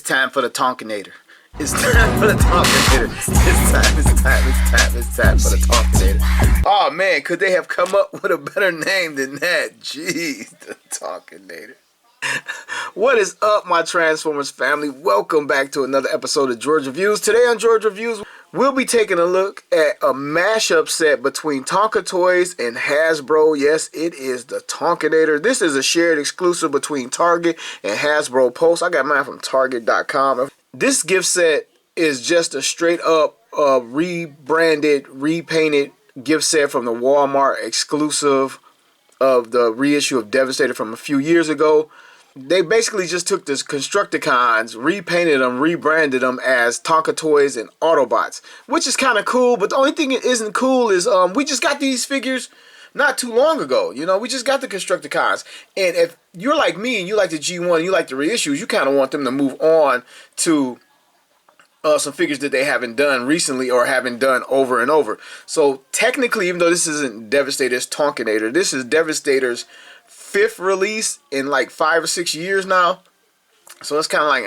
time for the Tonkinator. It's time for the Tonkinator. It's time for the Tonkinator. Oh man, could they have come up with a better name than that? Jeez, the Tonkinator. What is up, my Transformers family? Welcome back to another episode of George Reviews. Today on George Reviews, we'll be taking a look at a mashup set between Tonka Toys and Hasbro. Yes, it is the Tonkinator. This is a shared exclusive between Target and Hasbro Pulse. I got mine from Target.com. This gift set is just a straight up rebranded, repainted gift set from the Walmart exclusive of the reissue of Devastator from a few years ago. They basically just took this Constructicons, repainted them, rebranded them as Tonka Toys and Autobots, which is kind of cool. But the only thing that isn't cool is we just got these figures not too long ago. You know, we just got the Constructicons. And if you're like me and you like the G1, you like the reissues, you kind of want them to move on to some figures that they haven't done recently or haven't done over and over. So technically, even though this isn't Devastator's Tonkinator, this is Devastator's 5th release in like 5 or 6 years now. So it's kind of like,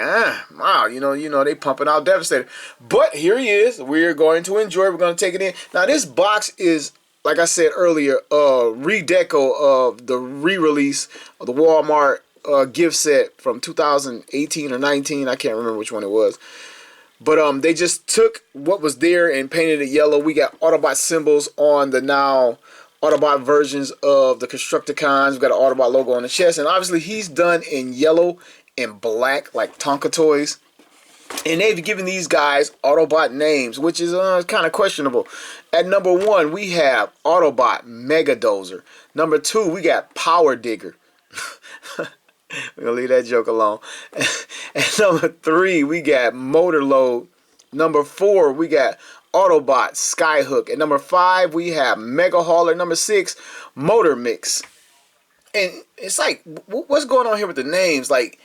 wow, you know, they pumping out Devastator. But here he is. We're going to enjoy it. We're going to take it in. Now this box is, like I said earlier, redeco of the re-release of the Walmart gift set from 2018 or 19. I can't remember which one it was. But they just took what was there and painted it yellow. We got Autobot symbols on the now Autobot versions of the Constructicons. We've got an Autobot logo on the chest. And obviously he's done in yellow and black like Tonka Toys. And they've given these guys Autobot names, which is kind of questionable. At number 1, we have Autobot Mega Dozer. Number 2, we got Power Digger. We're going to leave that joke alone. And number 3, we got Motor Load. Number 4, we got Autobot Skyhook. And number 5, we have Mega Hauler. Number 6, Motor Mix. And it's like, what's going on here with the names? Like,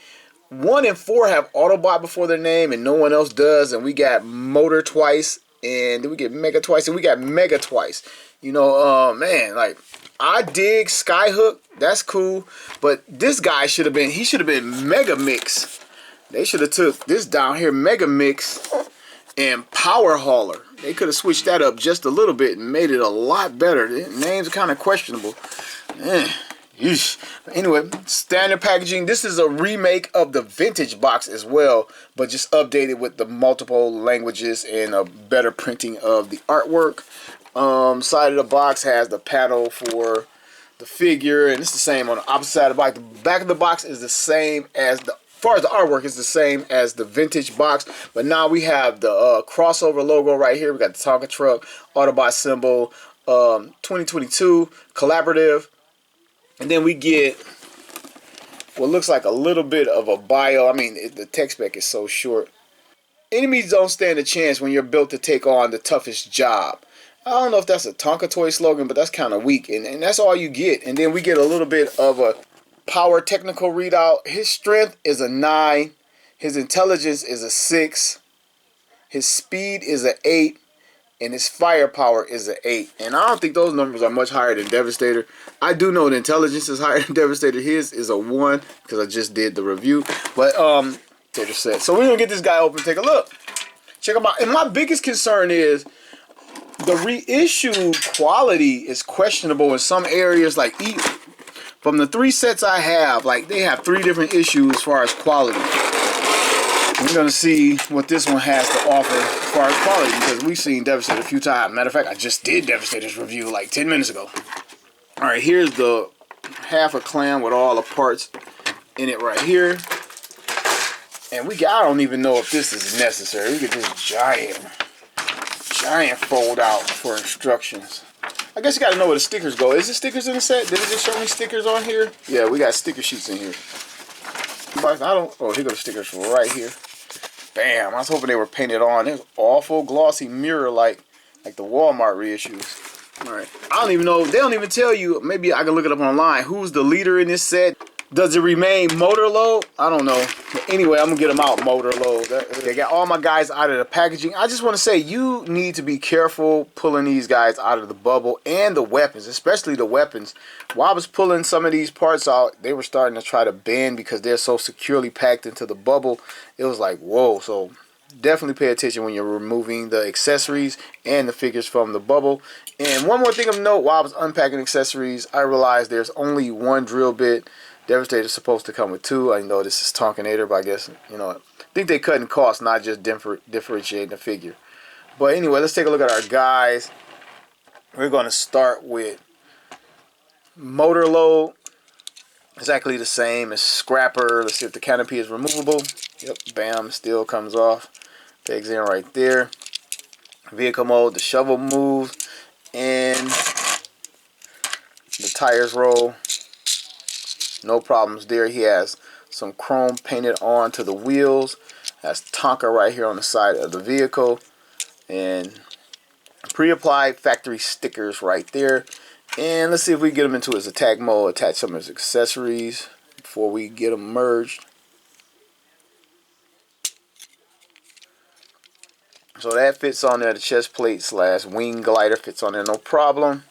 1 and 4 have Autobot before their name and no one else does. And we got Motor twice. And then we get Mega twice. And we got Mega twice. You know, man, like, I dig Skyhook. That's cool. But this guy should have been Mega Mix. They should have took this down here, Mega Mix and Power Hauler. They could have switched that up just a little bit and made it a lot better. The names are kind of questionable. Anyway, standard packaging. This is a remake of the vintage box as well, but just updated with the multiple languages and a better printing of the artwork. Side of the box has the panel for the figure, and it's the same on the opposite side of the box. The back of the box is the same as the, as far as the artwork is the same as the vintage box, but now we have the crossover logo right here. We got the Tonka truck, Autobot symbol, 2022 collaborative, and then we get what looks like a little bit of a bio. I mean, the tech spec is so short. Enemies don't stand a chance when you're built to take on the toughest job. I don't know if that's a Tonka Toy slogan, but that's kind of weak. And that's all you get. And then we get a little bit of a power technical readout. His strength is a 9. His intelligence is a 6. His speed is an 8. And his firepower is an 8. And I don't think those numbers are much higher than Devastator. I do know the intelligence is higher than Devastator. His is a 1 because I just did the review. But, set. So we're going to get this guy open and take a look. Check him out. And my biggest concern is the reissue quality is questionable in some areas. Like from the 3 sets I have, like they have 3 different issues as far as quality. We're gonna see what this one has to offer as far as quality, because we've seen Devastator a few times. Matter of fact, I just did Devastator's review like 10 minutes ago. All right, here's the half a clam with all the parts in it right here. And I don't even know if this is necessary. We get this giant fold out for instructions. I guess you gotta know where the stickers go. Is there stickers in the set? Did it just show me stickers on here? Yeah, we got sticker sheets in here. Oh, here go the stickers right here. Bam, I was hoping they were painted on. There's awful glossy mirror like the Walmart reissues. Alright. I don't even know. They don't even tell you. Maybe I can look it up online. Who's the leader in this set? Does it remain motor load? I don't know. Anyway, I'm going to get them out motor load. They got all my guys out of the packaging. I just want to say you need to be careful pulling these guys out of the bubble and the weapons, especially the weapons. While I was pulling some of these parts out, they were starting to try to bend because they're so securely packed into the bubble. It was like, whoa. So definitely pay attention when you're removing the accessories and the figures from the bubble. And one more thing of note, while I was unpacking accessories, I realized there's only one drill bit. Devastator is supposed to come with two. I know this is Tonkinator, but I guess, you know, I think they cut in cost, not just differentiating the figure. But anyway, let's take a look at our guys. We're going to start with motor load. Exactly the same as Scrapper. Let's see if the canopy is removable. Yep, bam, still comes off. Pegs in right there. Vehicle mode, the shovel moves, and the tires roll. No problems there. He has some chrome painted onto the wheels. Has Tonka right here on the side of the vehicle. And pre-applied factory stickers right there. And let's see if we get him into his attack mode. Attach some of his accessories before we get him merged. So that fits on there. The chest plate slash wing glider fits on there. No problem.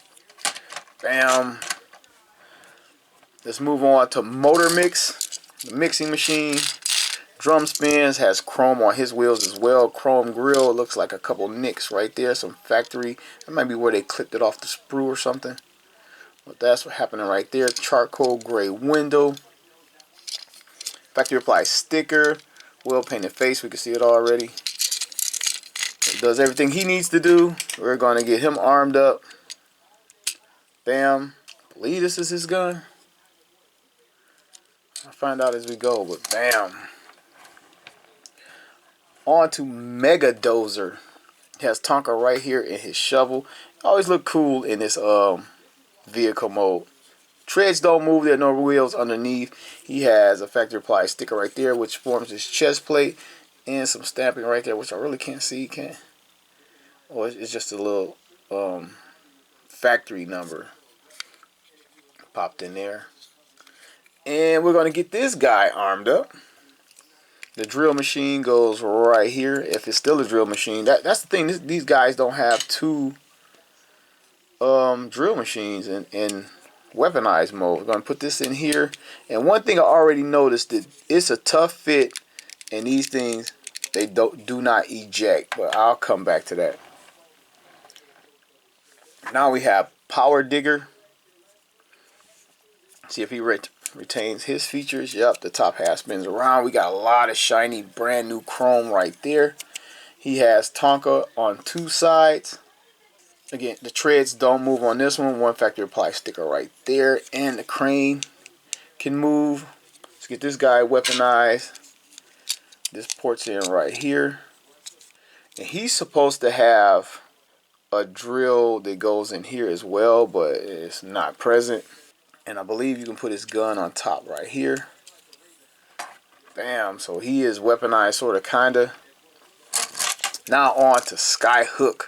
Bam. Let's move on to motor mix, the mixing machine. Drum spins, has chrome on his wheels as well. Chrome grill, looks like a couple nicks right there. Some factory, that might be where they clipped it off the sprue or something. But that's what's happening right there. Charcoal gray window. Factory applied sticker. Well painted face, we can see it already. It does everything he needs to do. We're going to get him armed up. Bam. I believe this is his gun. I'll find out as we go, but bam. On to Mega Dozer. He has Tonka right here in his shovel. Always look cool in this vehicle mode. Treads don't move, there are no wheels underneath. He has a factory applied sticker right there, which forms his chest plate, and some stamping right there, which I really can't see. Or it's just a little factory number popped in there. And we're going to get this guy armed up. The drill machine goes right here. If it's still a drill machine, that's the thing. These guys don't have two drill machines in weaponized mode. We're going to put this in here. And one thing I already noticed, that it's a tough fit, and these things, they do not eject. But I'll come back to that. Now we have Power Digger. See if he retains his features. Yep, the top half spins around. We got a lot of shiny brand new chrome right there. He has Tonka on two sides. Again, the treads don't move on this one. One factory apply sticker right there. And the crane can move. Let's get this guy weaponized. This port's in right here. And he's supposed to have a drill that goes in here as well, but it's not present. And I believe you can put his gun on top right here. Bam. So he is weaponized, sort of, kind of. Now on to Skyhook.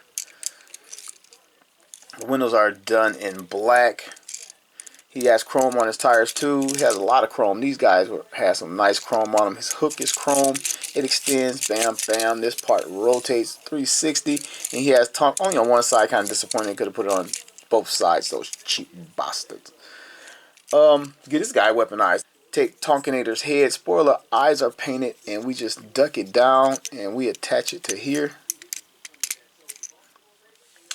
The windows are done in black. He has chrome on his tires too. He has a lot of chrome. These guys have some nice chrome on them. His hook is chrome. It extends. Bam, bam. This part rotates 360. And he has Tonka only on one side. Kind of disappointing. Could have put it on both sides. Those cheap bastards. Get this guy weaponized. Take Tonkinator's head. Spoiler, eyes are painted, and we just duck it down and we attach it to here.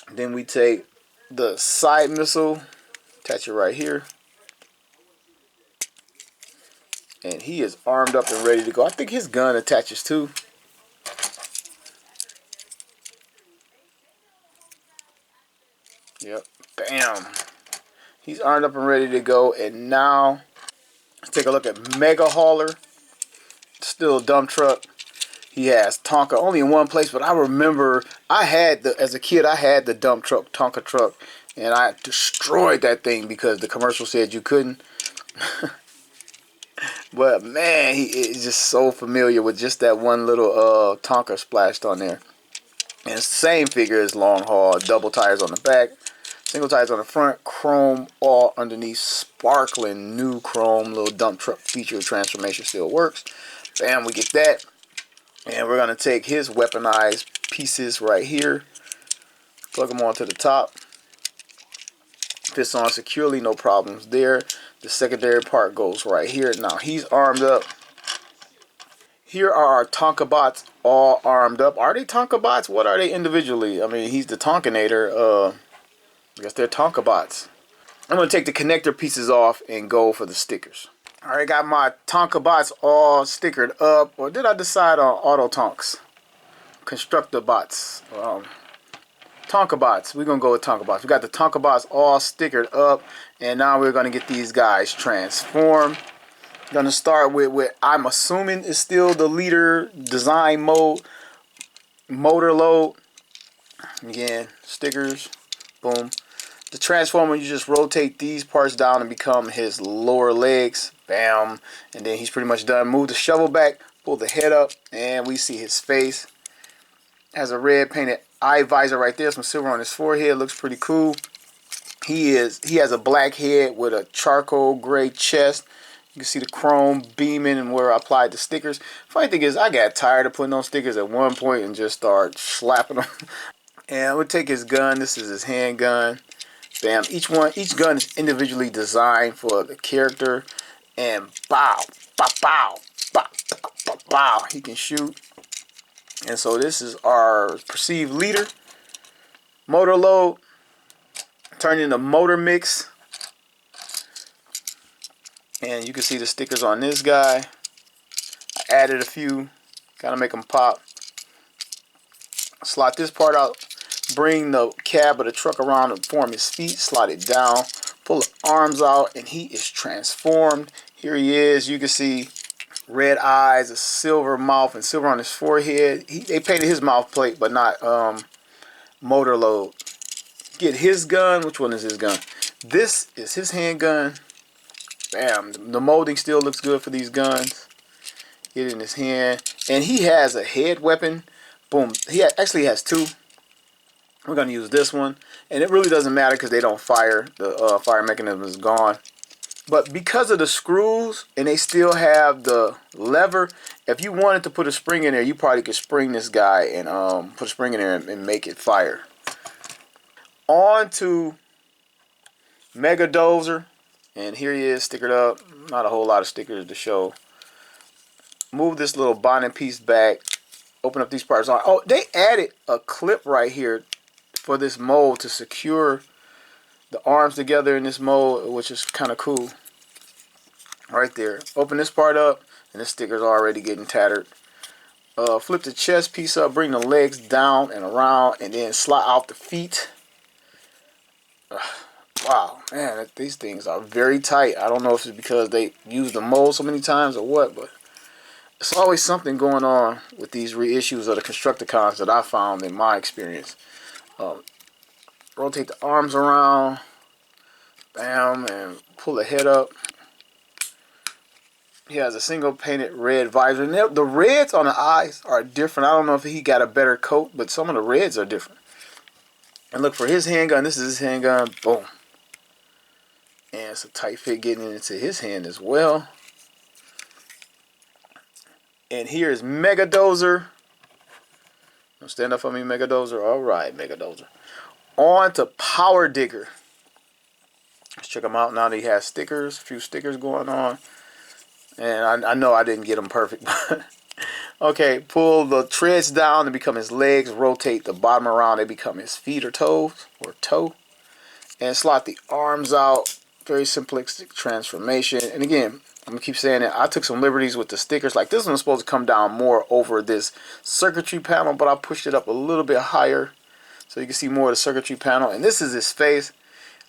Then we take the side missile, attach it right here. And he is armed up and ready to go. I think his gun attaches too. Yep, bam. He's armed up and ready to go. And now, let's take a look at Mega Hauler. Still a dump truck. He has Tonka only in one place, but I remember as a kid, I had the dump truck, Tonka truck, and I destroyed that thing because the commercial said you couldn't. But man, he is just so familiar with just that one little Tonka splashed on there. And it's the same figure as Long Haul, double tires on the back. Single tires on the front, chrome all underneath, sparkling new chrome. Little dump truck feature transformation still works. Bam, we get that. And we're going to take his weaponized pieces right here, plug them onto the top. Fits on securely, no problems there. The secondary part goes right here. Now he's armed up. Here are our Tonka bots all armed up. Are they Tonka bots? What are they individually? I mean, he's the Tonkinator. I guess they're Tonka bots. I'm going to take the connector pieces off and go for the stickers. Alright, got my Tonka bots all stickered up. Or did I decide on auto tonks? Constructor bots. Tonka bots. We're going to go with Tonka bots. We got the Tonka bots all stickered up. And now we're going to get these guys transformed. Going to start with what I'm assuming is still the leader design mode. Motor load. Again, stickers. Boom. The transformer, you just rotate these parts down and become his lower legs. Bam. And then he's pretty much done. Move the shovel back. Pull the head up. And we see his face. Has a red painted eye visor right there. Some silver on his forehead. Looks pretty cool. He has a black head with a charcoal gray chest. You can see the chrome beaming and where I applied the stickers. Funny thing is, I got tired of putting on stickers at one point and just start slapping them. And we'll take his gun. This is his handgun. Bam. Each gun is individually designed for the character. And bow, bow, bow, bow, bow, bow, bow. He can shoot. And so this is our perceived leader. Motor load. Turn into motor mix. And you can see the stickers on this guy. I added a few. Kind of make them pop. Slot this part out. Bring the cab of the truck around and form his feet. Slide it down. Pull the arms out. And he is transformed. Here he is. You can see red eyes, a silver mouth, and silver on his forehead. They painted his mouth plate, but not motor load. Get his gun. Which one is his gun? This is his handgun. Bam. The molding still looks good for these guns. Get it in his hand. And he has a head weapon. Boom. He actually has two. We're going to use this one. And it really doesn't matter because they don't fire. The fire mechanism is gone. But because of the screws and they still have the lever, if you wanted to put a spring in there, you probably could spring this guy and put a spring in there and make it fire. On to Mega Dozer. And here he is, stickered up. Not a whole lot of stickers to show. Move this little bonding piece back. Open up these parts on. Oh, they added a clip right here for this mold to secure the arms together in this mold, which is kind of cool. Right there. Open this part up, and the sticker's already getting tattered. Flip the chest piece up, bring the legs down and around, and then slide out the feet. Wow, man, these things are very tight. I don't know if it's because they use the mold so many times or what, but it's always something going on with these reissues of the Constructicons that I found in my experience. Rotate the arms around, bam, and pull the head up. He has a single painted red visor. And the reds on the eyes are different. I don't know if he got a better coat, but some of the reds are different. And look for his handgun. This is his handgun. Boom. And it's a tight fit getting into his hand as well. And here is Mega Dozer. Stand up for me, Mega Dozer. All right, Mega Dozer. On to Power Digger. Let's check him out now that he has stickers. A few stickers going on. And I know I didn't get them perfect. Okay, pull the treads down to become his legs. Rotate the bottom around. They become his feet or toes. Or toe. And slot the arms out. Very simplistic transformation. And again, I'm going to keep saying it. I took some liberties with the stickers. Like this one's supposed to come down more over this circuitry panel. But I pushed it up a little bit higher. So you can see more of the circuitry panel. And this is his face.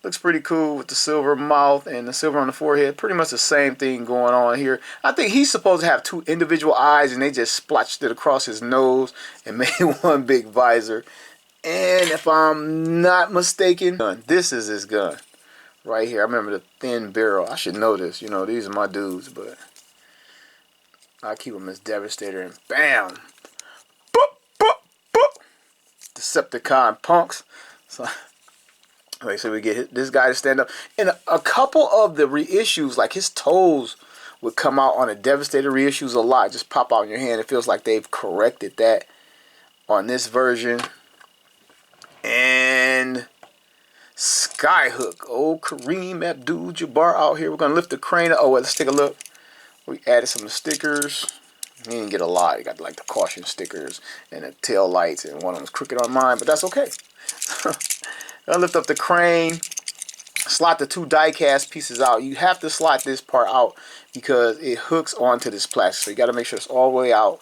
Looks pretty cool with the silver mouth and the silver on the forehead. Pretty much the same thing going on here. I think he's supposed to have two individual eyes and they just splotched it across his nose and made one big visor. And if I'm not mistaken, this is his gun right here. I remember the thin barrel. I should know this. You know, these are my dudes, but I keep them as Devastator. And bam! Boop, boop, boop. Decepticon punks. So Like, so we get this guy to stand up. And a couple of the reissues, like his toes would come out on a Devastator reissues a lot. Just pop out in your hand. It feels like they've corrected that on this version. And Skyhook. Old Kareem Abdul-Jabbar out here. We're going to lift the crane. Oh, well, let's take a look. We added some of the stickers. We didn't get a lot. You got like the caution stickers and the tail lights. And one of them was crooked on mine, but that's okay. I'll lift up the crane. Slot the 2 die cast pieces out. You have to slot this part out because it hooks onto this plastic. So you got to make sure it's all the way out.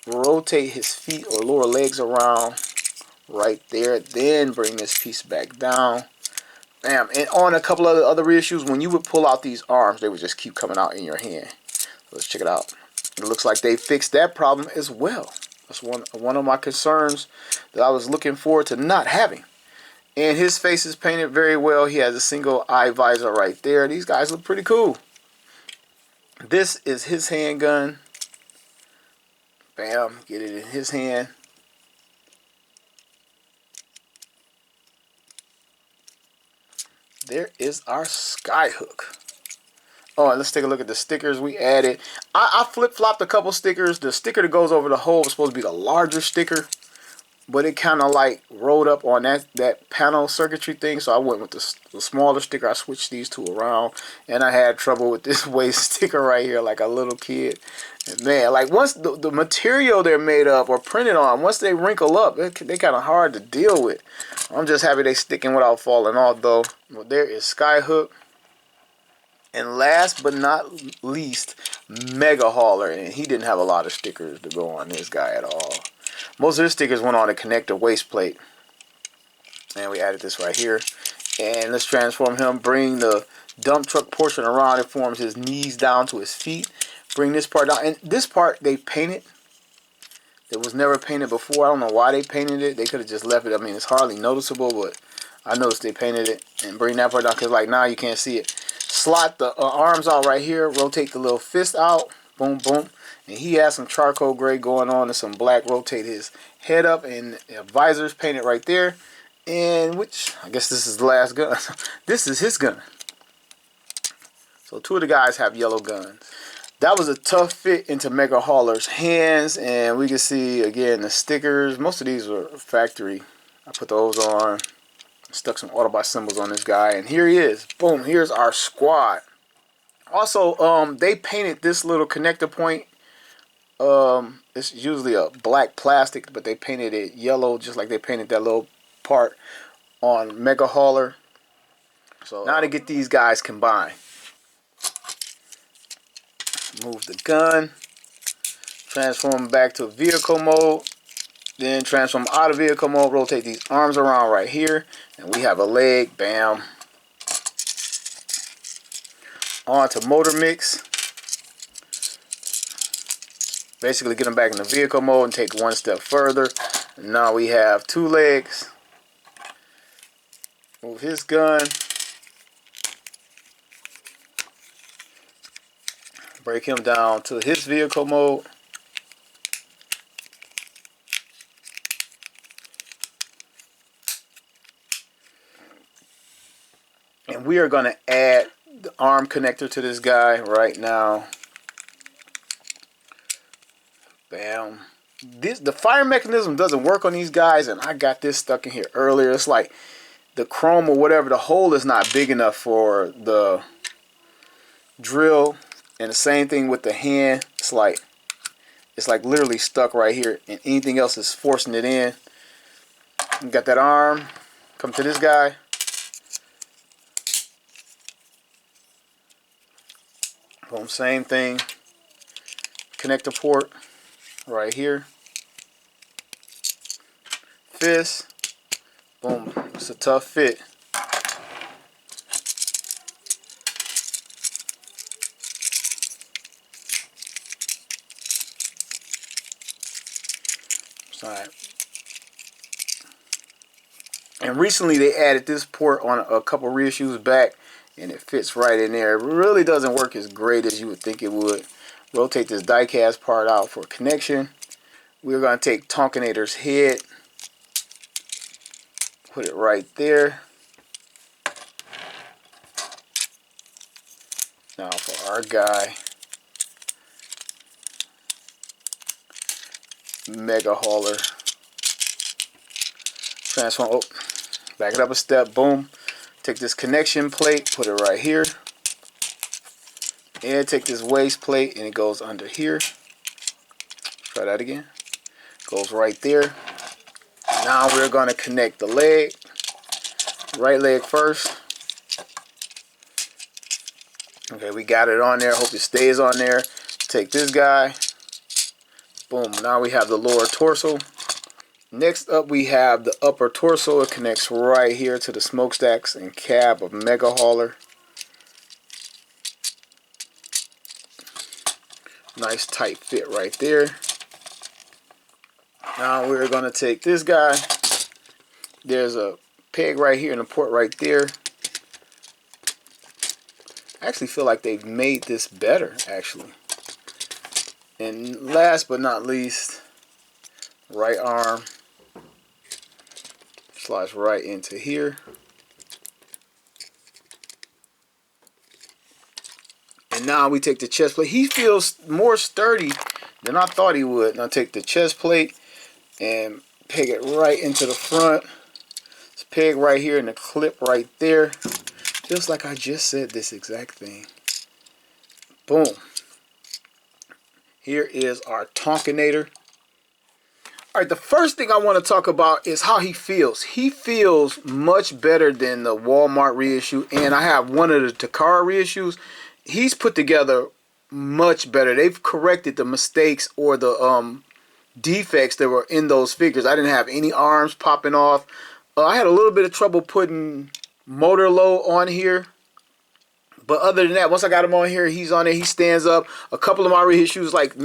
Rotate his feet or lower legs around right there. Then bring this piece back down. Bam. And on a couple of the other reissues, when you would pull out these arms, they would just keep coming out in your hand. Let's check it out. It looks like they fixed that problem as well. That's one of my concerns that I was looking forward to not having. And his face is painted very well. He has a single eye visor right there. These guys look pretty cool. This is his handgun. Bam. Get it in his hand. There is our Skyhook. Oh, and let's take a look at the stickers we added. I flip-flopped a couple stickers. The sticker that goes over the hole was supposed to be the larger sticker, but it kind of like rolled up on that panel circuitry thing, so I went with the smaller sticker. I switched these two around, and I had trouble with this waist sticker right here like a little kid. And man, like once the material they're made of or printed on, once they wrinkle up, they're kind of hard to deal with. I'm just happy they sticking without falling off though. Well, there is Skyhook. And last but not least, Mega Hauler. And he didn't have a lot of stickers to go on this guy at all. Most of his stickers went on a connector waist plate. And we added this right here. And let's transform him. Bring the dump truck portion around. It forms his knees down to his feet. Bring this part down. And this part they painted. It was never painted before. I don't know why they painted it. They could have just left it. I mean, it's hardly noticeable, but I noticed they painted it. And bring that part down because like now you can't see it. Slot the arms out right here. Rotate the little fist out. Boom, boom. And he has some charcoal gray going on and some black. Rotate his head up and visors painted right there. And which, I guess this is the last gun. This is his gun. So 2 of the guys have yellow guns. That was a tough fit into Mega Hauler's hands. And we can see, again, the stickers. Most of these were factory. I put those on. Stuck some Autobot symbols on this guy. And here he is. Boom. Here's our squad. Also, they painted this little connector point. It's usually a black plastic, but they painted it yellow just like they painted that little part on Mega Hauler. So now to get these guys combined. Move the gun. Transform back to vehicle mode. Then transform out of vehicle mode. Rotate these arms around right here. And we have a leg. Bam. On to motor mix. Basically get them back in the vehicle mode and take one step further. And now we have 2 legs. Move his gun. Break him down to his vehicle mode. And we are going to add the arm connector to this guy right now. Bam. The fire mechanism doesn't work on these guys, and I got this stuck in here earlier. It's like the chrome or whatever, the hole is not big enough for the drill. And the same thing with the hand. It's like literally stuck right here, and anything else is forcing it in. You got that arm. Come to this guy. Boom, same thing. Connector port right here. Fist. Boom. It's a tough fit. Alright. And recently they added this port on a couple reissues back, and it fits right in there. It really doesn't work as great as you would think it would. Rotate this die cast part out for connection. We're going to take Tonkinator's head, put it right there. Now for our guy, Mega Hauler. Transform, oh, back it up a step, boom. Take this connection plate, put it right here. And take this waist plate and it goes under here. Try that again. Goes right there. Now we're going to connect the leg. Right leg first. Okay, we got it on there. Hope it stays on there. Take this guy. Boom. Now we have the lower torso. Next up we have the upper torso. It connects right here to the smokestacks and cab of Mega Hauler. Nice tight fit right there. Now we're going to take this guy. There's a peg right here and a port right there. I actually feel like they've made this better, actually. And last but not least, right arm slides right into here. And now we take the chest plate. He feels more sturdy than I thought he would. Now take the chest plate and peg it right into the front. This peg right here and the clip right there. Just like I just said this exact thing. Boom. Here is our Tonkinator. Alright, the first thing I want to talk about is how he feels. He feels much better than the Walmart reissue. And I have one of the Takara reissues. He's put together much better. They've corrected the mistakes or the defects that were in those figures. I didn't have any arms popping off. I had a little bit of trouble putting motor low on here, but other than that, once I got him on here, he's on there. He stands up. A couple of my reissues, like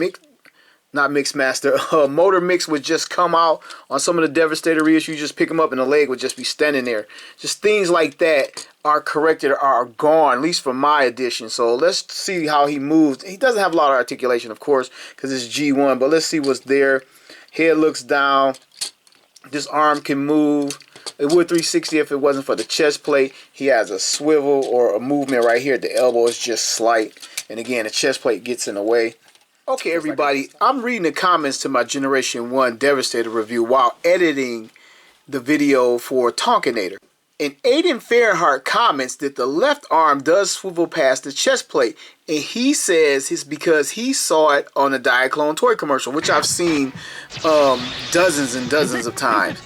Motor Mix would just come out on some of the Devastator reissues. Just pick him up and the leg would just be standing there. Just things like that are corrected or are gone, at least for my edition. So let's see how he moves. He doesn't have a lot of articulation, of course, because it's G1, but let's see what's there. Head looks down. This arm can move. It would 360 if it wasn't for the chest plate. He has a swivel or a movement right here. The elbow is just slight. And again, the chest plate gets in the way. Okay, everybody, I'm reading the comments to my Generation 1 Devastator review while editing the video for Tonkanator. And Aiden Fairhart comments that the left arm does swivel past the chest plate. And he says it's because he saw it on a Diaclone toy commercial, which I've seen dozens and dozens of times.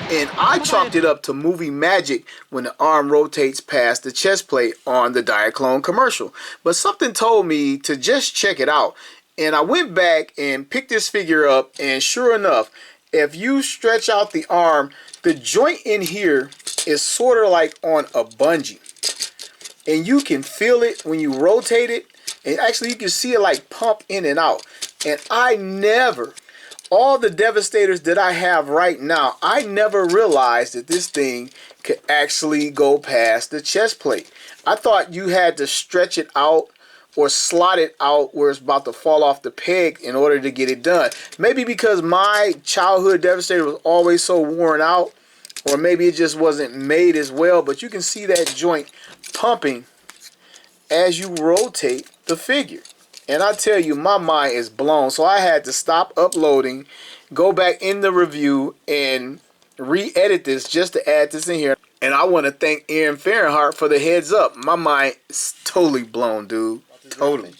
And I chalked it up to movie magic when the arm rotates past the chest plate on the Diaclone commercial. But something told me to just check it out. And I went back and picked this figure up, and sure enough, if you stretch out the arm, the joint in here is sort of like on a bungee. And you can feel it when you rotate it. And actually you can see it like pump in and out. And all the Devastators that I have right now, I never realized that this thing could actually go past the chest plate. I thought you had to stretch it out or slot it out where it's about to fall off the peg in order to get it done. Maybe because my childhood Devastator was always so worn out, or maybe it just wasn't made as well, but you can see that joint pumping as you rotate the figure. And I tell you, my mind is blown. So I had to stop uploading, go back in the review, and re-edit this just to add this in here. And I want to thank Aaron Fahrenheit for the heads up. My mind is totally blown, dude. Totally.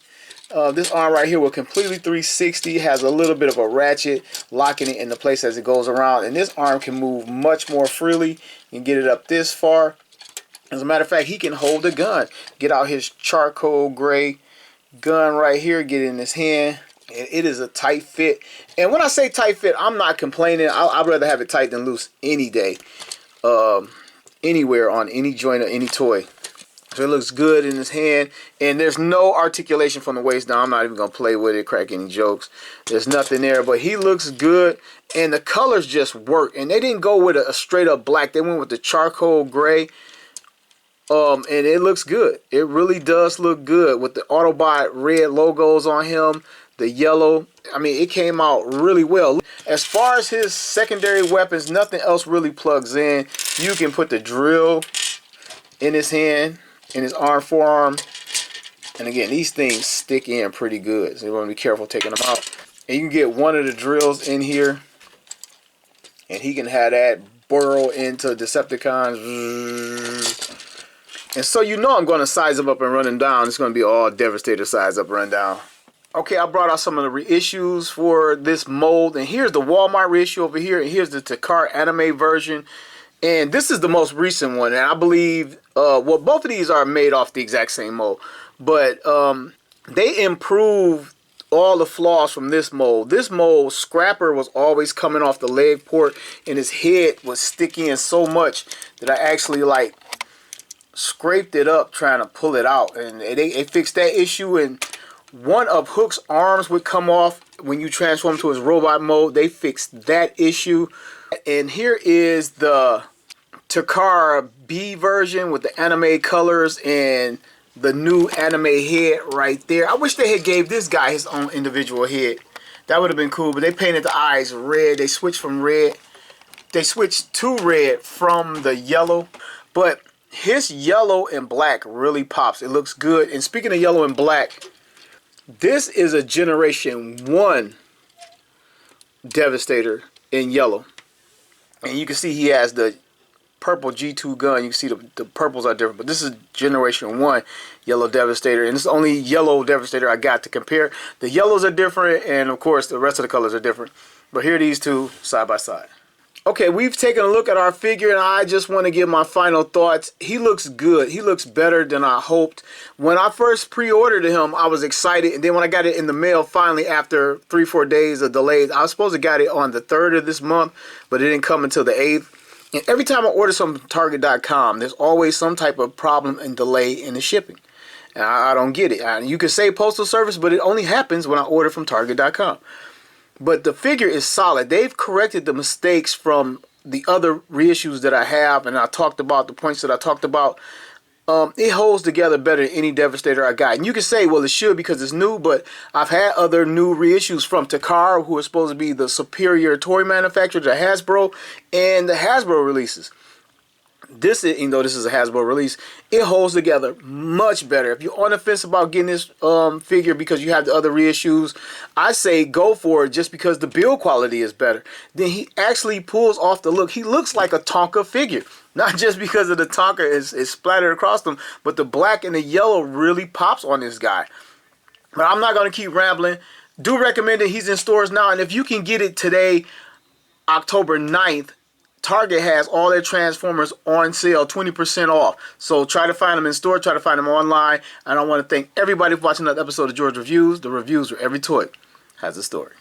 This arm right here will completely 360. Has a little bit of a ratchet, locking it into place as it goes around. And this arm can move much more freely. You can get it up this far. As a matter of fact, he can hold a gun. Get out his charcoal gray gun right here, get it in his hand, and it is a tight fit. And when I say tight fit, I'm not complaining. I'd rather have it tight than loose any day, anywhere on any joint or any toy. So it looks good in his hand, and there's no articulation from the waist down. I'm not even gonna play with it, crack any jokes. There's nothing there, but he looks good, and the colors just work. And they didn't go with a straight up black. They went with the charcoal gray. And it looks good. It really does look good with the Autobot red logos on him, the yellow. I mean, it came out really well. As far as his secondary weapons, nothing else really plugs in. You can put the drill in his hand, in his arm, forearm. And again, these things stick in pretty good, so you want to be careful taking them out. And you can get one of the drills in here, and he can have that burrow into Decepticons. And so you know I'm going to size them up and run them down. It's going to be all Devastator size up, run down. Okay, I brought out some of the reissues for this mold. And here's the Walmart reissue over here. And here's the Takara anime version. And this is the most recent one. And I believe, well, both of these are made off the exact same mold. But they improved all the flaws from this mold. This mold, Scrapper was always coming off the leg port, and his head was sticking in so much that I actually like scraped it up trying to pull it out. And they fixed that issue, and one of Hook's arms would come off when you transform to his robot mode. They fixed that issue. And here is the Takara B version with the anime colors and the new anime head right there. I wish they had gave this guy his own individual head. That would have been cool, but they painted the eyes red. They switched from red. They switched to red from the yellow. But his yellow and black really pops. It looks good. And speaking of yellow and black, this is a Generation 1 Devastator in yellow. And you can see he has the purple G2 gun. You can see the purples are different, but this is Generation 1 yellow Devastator, and it's the only yellow Devastator I got to compare. The yellows are different, and of course the rest of the colors are different, but here are these two side by side. Okay, we've taken a look at our figure, and I just want to give my final thoughts. He looks good. He looks better than I hoped. When I first pre-ordered him, I was excited, and then when I got it in the mail finally after 3-4 days of delays, I was supposed to get it on the 3rd of this month, but it didn't come until the 8th. And every time I order something from Target.com, there's always some type of problem and delay in the shipping. And I don't get it. You can say postal service, but it only happens when I order from Target.com. But the figure is solid. They've corrected the mistakes from the other reissues that I have, and I talked about the points that I talked about. It holds together better than any Devastator I got. And you can say, well, it should because it's new, but I've had other new reissues from Takara, who is supposed to be the superior toy manufacturer to Hasbro, and the Hasbro releases. This is, even though this is a Hasbro release, it holds together much better. If you're on the fence about getting this figure because you have the other reissues, I say go for it just because the build quality is better. Then he actually pulls off the look. He looks like a Tonka figure. Not just because of the Tonka is splattered across them, but the black and the yellow really pops on this guy. But I'm not going to keep rambling. Do recommend it. He's in stores now. And if you can get it today, October 9th, Target has all their Transformers on sale, 20% off. So try to find them in store, try to find them online. And I want to thank everybody for watching another episode of George Reviews, the reviews where every toy has a story.